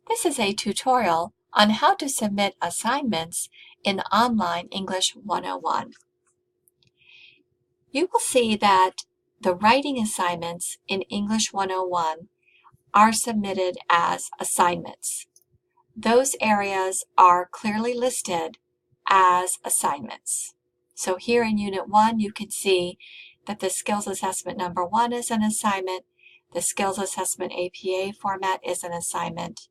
This is a tutorial on how to submit assignments in Online English 101. You will see that the writing assignments in English 101 are submitted as assignments. Those areas are clearly listed as assignments. So here in Unit 1, you can see that the Skills Assessment number 1 is an assignment, the Skills Assessment APA format is an assignment,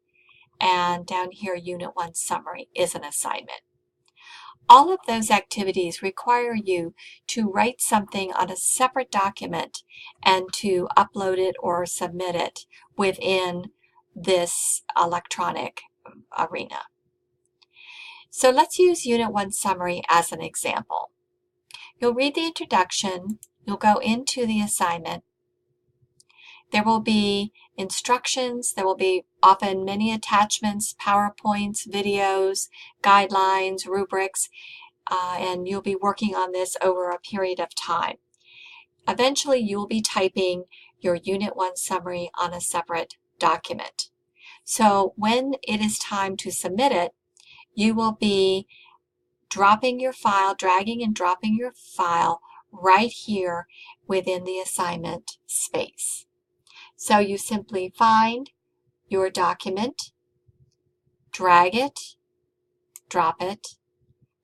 and down here, Unit 1 Summary is an assignment. All of those activities require you to write something on a separate document and to upload it or submit it within this electronic arena. So let's use Unit 1 Summary as an example. You'll read the introduction, you'll go into the assignment. There will be instructions, there will be often many attachments, PowerPoints, videos, guidelines, rubrics, and you'll be working on this over a period of time. Eventually, you'll be typing your Unit 1 summary on a separate document. So when it is time to submit it, you will be dropping your file, dragging and dropping your file right here within the assignment space. So you simply find your document, drag it, drop it,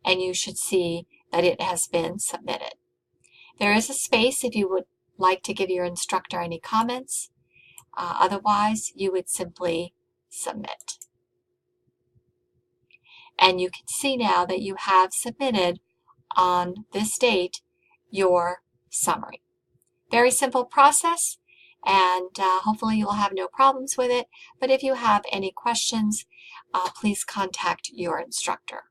and you should see that it has been submitted. There is a space if you would like to give your instructor any comments. Otherwise, you would simply submit. And you can see now that you have submitted on this date your summary. Very simple process, and hopefully you'll have no problems with it. But if you have any questions, please contact your instructor.